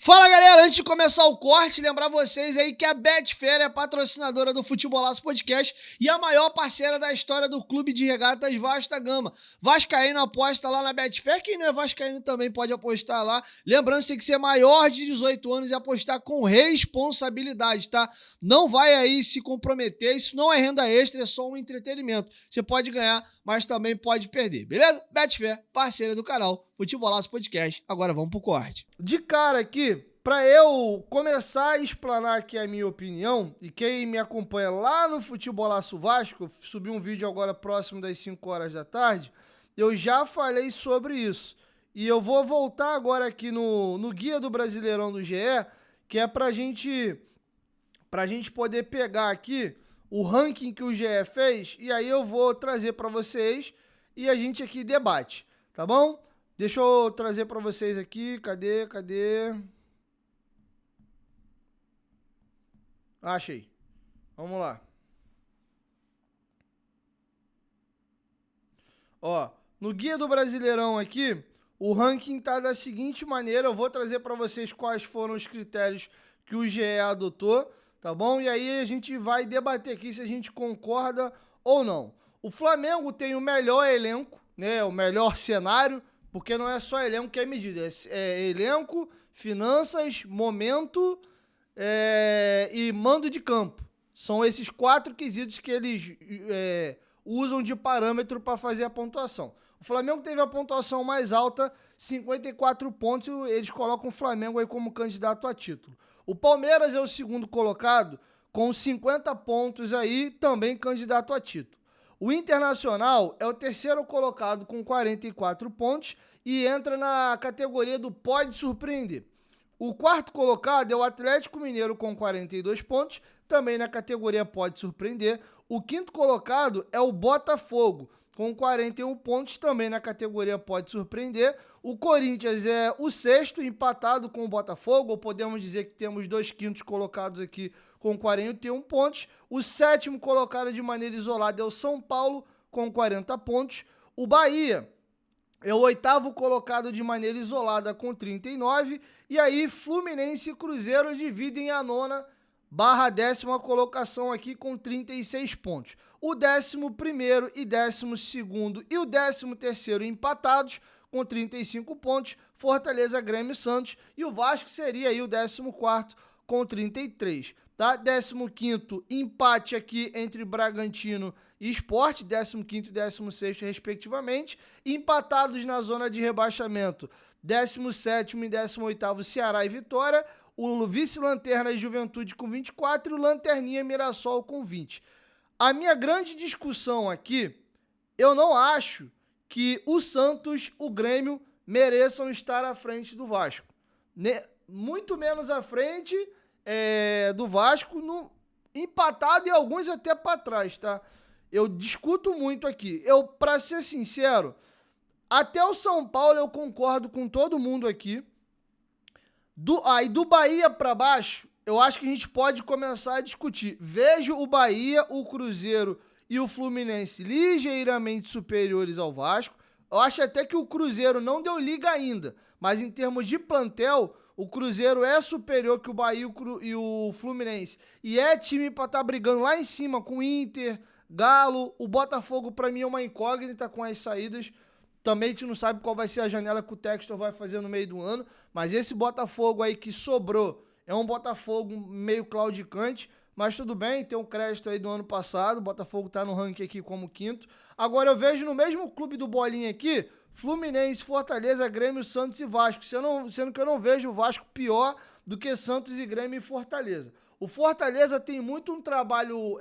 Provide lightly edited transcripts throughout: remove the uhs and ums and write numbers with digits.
Fala galera, antes de começar o corte, lembrar vocês aí que a Betfair é patrocinadora do Futebolaço Podcast e a maior parceira da história do Clube de Regatas Vasco da Gama. Vascaíno aposta lá na Betfair, quem não é vascaíno também pode apostar lá. Lembrando que você tem que ser maior de 18 anos e apostar com responsabilidade, tá? Não vai aí se comprometer, isso não é renda extra, é só um entretenimento. Você pode ganhar, mas também pode perder, beleza? Betfair, parceira do canal Futebolaço Podcast. Agora vamos pro corte. De cara aqui, para eu começar a explanar aqui a minha opinião, e quem me acompanha lá no Futebolaço Vasco, subi um vídeo agora próximo das 5 horas da tarde, eu já falei sobre isso. E eu vou voltar agora aqui no Guia do Brasileirão do GE, que é pra gente poder pegar aqui o ranking que o GE fez, e aí eu vou trazer para vocês e a gente aqui debate, tá bom? Deixa eu trazer para vocês aqui, cadê? Achei. Vamos lá. Ó, no Guia do Brasileirão aqui, o ranking tá da seguinte maneira, eu vou trazer para vocês quais foram os critérios que o GE adotou, tá bom? E aí a gente vai debater aqui se a gente concorda ou não. O Flamengo tem o melhor elenco, né? O melhor cenário, porque não é só elenco que é medida, é elenco, finanças, momento e mando de campo. São esses 4 quesitos que eles usam de parâmetro para fazer a pontuação. O Flamengo teve a pontuação mais alta, 54 pontos, e eles colocam o Flamengo aí como candidato a título. O Palmeiras é o segundo colocado, com 50 pontos aí, também candidato a título. O Internacional é o terceiro colocado com 44 pontos e entra na categoria do pode surpreender. O quarto colocado é o Atlético Mineiro com 42 pontos, também na categoria pode surpreender. O quinto colocado é o Botafogo, com 41 pontos, também na categoria pode surpreender. O Corinthians é o sexto, empatado com o Botafogo, ou podemos dizer que temos 2 quintos colocados aqui com 41 pontos. O sétimo colocado de maneira isolada é o São Paulo, com 40 pontos. O Bahia é o oitavo colocado de maneira isolada com 39. E aí, Fluminense e Cruzeiro dividem a 9ª/10ª colocação aqui com 36 pontos. O 11º e 12º e o 13º empatados com 35 pontos. Fortaleza, Grêmio e Santos. E o Vasco seria aí o 14º com 33. Tá? 15º empate aqui entre Bragantino e Sport, 15º e 16º respectivamente, empatados na zona de rebaixamento, 17º e 18º Ceará e Vitória, o vice-lanterna e Juventude com 24 e o lanterninha Mirassol com 20. A minha grande discussão aqui, eu não acho que o Santos, o Grêmio, mereçam estar à frente do Vasco. Muito menos à frente do Vasco, empatado e alguns até para trás, tá? Eu discuto muito aqui. Para ser sincero, até o São Paulo eu concordo com todo mundo aqui. Do Bahia para baixo, eu acho que a gente pode começar a discutir. Vejo o Bahia, o Cruzeiro e o Fluminense ligeiramente superiores ao Vasco. Eu acho até que o Cruzeiro não deu liga ainda, mas em termos de plantel, o Cruzeiro é superior que o Bahia e o Fluminense. E é time para estar brigando lá em cima com o Inter, Galo. O Botafogo, para mim, é uma incógnita com as saídas. Também a gente não sabe qual vai ser a janela que o Textor vai fazer no meio do ano. Mas esse Botafogo aí que sobrou é um Botafogo meio claudicante. Mas tudo bem, tem um crédito aí do ano passado. O Botafogo tá no ranking aqui como 5º. Agora eu vejo no mesmo clube do Bolinha aqui, Fluminense, Fortaleza, Grêmio, Santos e Vasco. Sendo que eu não vejo o Vasco pior do que Santos e Grêmio e Fortaleza. O Fortaleza tem muito um trabalho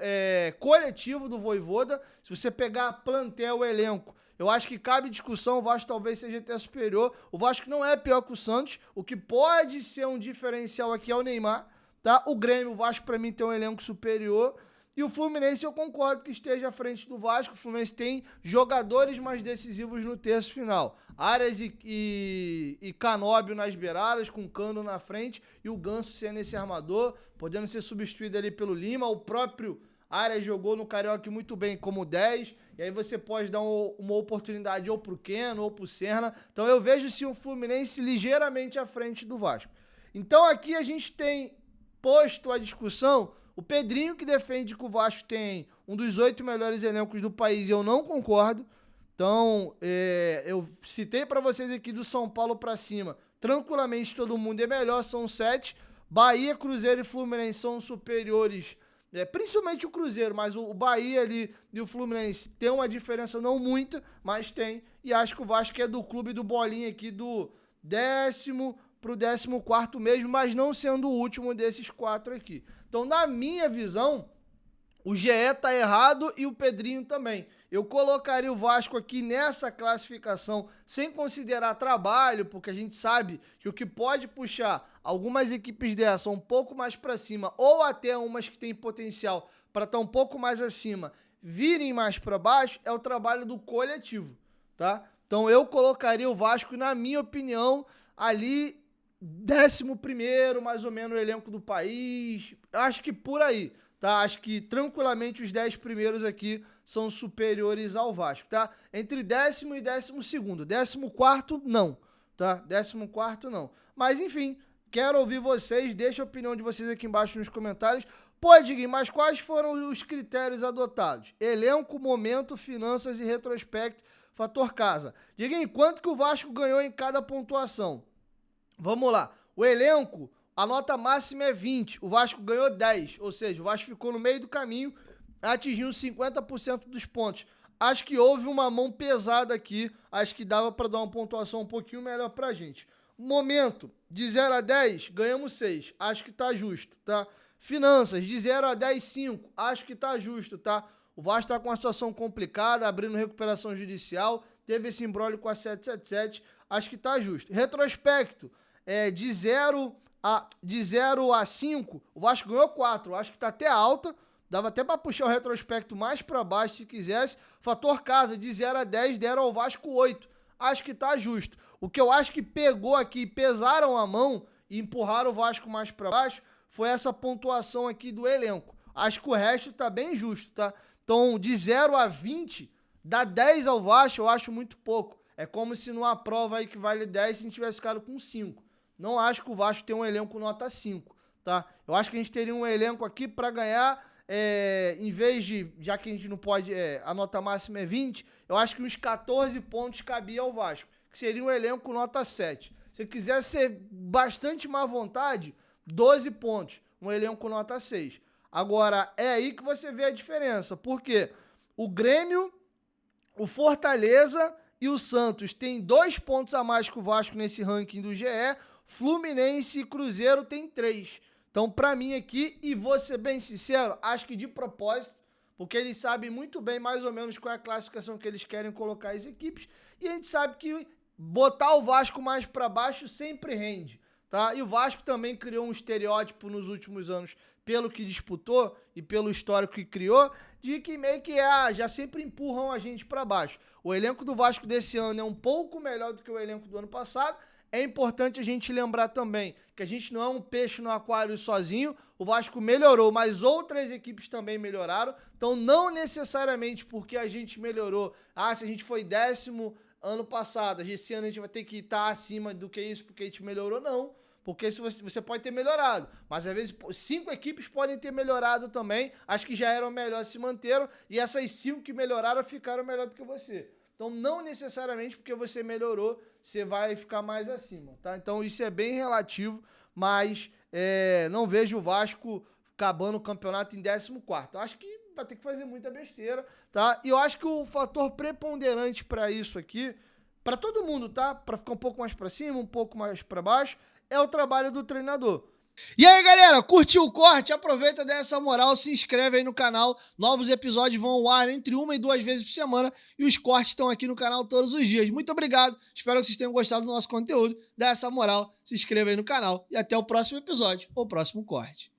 coletivo do Vojvoda. Se você pegar plantel, elenco, eu acho que cabe discussão, o Vasco talvez seja até superior. O Vasco não é pior que o Santos. O que pode ser um diferencial aqui é o Neymar, tá? O Grêmio, o Vasco pra mim tem um elenco superior. E o Fluminense eu concordo que esteja à frente do Vasco. O Fluminense tem jogadores mais decisivos no terço final. Arias e Canóbio nas beiradas, com Cano na frente e o Ganso sendo esse armador, podendo ser substituído ali pelo Lima. O próprio Arias jogou no Carioca muito bem como 10, e aí você pode dar uma oportunidade ou pro Keno ou pro Serna. Então eu vejo sim o Fluminense ligeiramente à frente do Vasco. Então aqui a gente tem posto a discussão o Pedrinho, que defende que o Vasco tem um dos 8 melhores elencos do país, e eu não concordo. Então, eu citei para vocês aqui do São Paulo para cima. Tranquilamente todo mundo é melhor, são 7. Bahia, Cruzeiro e Fluminense são superiores, principalmente o Cruzeiro, mas o Bahia ali e o Fluminense tem uma diferença não muita, mas tem. E acho que o Vasco é do clube do Bolinha aqui, do 10º pro 14º mesmo, mas não sendo o último desses 4 aqui. Então, na minha visão, o GE tá errado e o Pedrinho também. Eu colocaria o Vasco aqui nessa classificação sem considerar trabalho, porque a gente sabe que o que pode puxar algumas equipes dessa um pouco mais para cima, ou até umas que têm potencial para estar um pouco mais acima, virem mais para baixo, é o trabalho do coletivo, tá? Então eu colocaria o Vasco, na minha opinião, ali 11º, mais ou menos, o elenco do país. Acho que por aí, tá? Acho que tranquilamente os 10 primeiros aqui são superiores ao Vasco, tá? Entre 10º e 12º. 14º, não, tá? 14º, não. Mas, enfim, quero ouvir vocês. Deixa a opinião de vocês aqui embaixo nos comentários. Pô, Diguinho, mas quais foram os critérios adotados? Elenco, momento, finanças e retrospecto, fator casa. Diguinho, quanto que o Vasco ganhou em cada pontuação? Vamos lá. O elenco, a nota máxima é 20. O Vasco ganhou 10. Ou seja, o Vasco ficou no meio do caminho, atingiu 50% dos pontos. Acho que houve uma mão pesada aqui. Acho que dava para dar uma pontuação um pouquinho melhor pra gente. Momento, de 0 a 10, ganhamos 6. Acho que tá justo, tá? Finanças, de 0 a 10, 5. Acho que tá justo, tá? O Vasco tá com uma situação complicada, abrindo recuperação judicial. Teve esse imbróglio com a 777. Acho que tá justo. Retrospecto, de 0 a 5, o Vasco ganhou 4. Acho que tá até alta. Dava até para puxar o retrospecto mais para baixo se quisesse. Fator casa, de 0 a 10, deram ao Vasco 8. Acho que tá justo. O que eu acho que pegou aqui, pesaram a mão e empurraram o Vasco mais para baixo, foi essa pontuação aqui do elenco. Acho que o resto tá bem justo, tá? Então, de 0 a 20, dá 10 ao Vasco, eu acho muito pouco. É como se numa prova aí que vale 10, se a gente tivesse ficado com 5. Não acho que o Vasco tem um elenco nota 5, tá? Eu acho que a gente teria um elenco aqui para ganhar, em vez de, já que a gente não pode, a nota máxima é 20, eu acho que uns 14 pontos cabia ao Vasco, que seria um elenco nota 7. Se quiser ser bastante má vontade, 12 pontos, um elenco nota 6. Agora, é aí que você vê a diferença, porque o Grêmio, o Fortaleza e o Santos têm 2 pontos a mais que o Vasco nesse ranking do GE, Fluminense e Cruzeiro tem 3. Então, pra mim aqui, e vou ser bem sincero, acho que de propósito, porque eles sabem muito bem mais ou menos qual é a classificação que eles querem colocar as equipes, e a gente sabe que botar o Vasco mais pra baixo sempre rende, tá? E o Vasco também criou um estereótipo nos últimos anos, pelo que disputou e pelo histórico que criou, de que meio que já sempre empurram a gente pra baixo. O elenco do Vasco desse ano é um pouco melhor do que o elenco do ano passado. É importante a gente lembrar também que a gente não é um peixe no aquário sozinho. O Vasco melhorou, mas outras equipes também melhoraram. Então, não necessariamente porque a gente melhorou. Se a gente foi 10º ano passado, esse ano a gente vai ter que estar acima do que isso porque a gente melhorou, não. Porque você pode ter melhorado, mas às vezes 5 equipes podem ter melhorado também. Acho que já eram melhores, se manteram, e essas 5 que melhoraram ficaram melhor do que você. Então, não necessariamente porque você melhorou, você vai ficar mais acima, tá? Então, isso é bem relativo, mas não vejo o Vasco acabando o campeonato em 14º. Acho que vai ter que fazer muita besteira, tá? E eu acho que o fator preponderante para isso aqui, para todo mundo, tá? Para ficar um pouco mais para cima, um pouco mais para baixo, é o trabalho do treinador. E aí, galera, curtiu o corte? Aproveita dessa moral, se inscreve aí no canal. Novos episódios vão ao ar entre 1 e 2 vezes por semana e os cortes estão aqui no canal todos os dias. Muito obrigado, espero que vocês tenham gostado do nosso conteúdo. Dá essa moral, se inscreva aí no canal e até o próximo episódio ou próximo corte.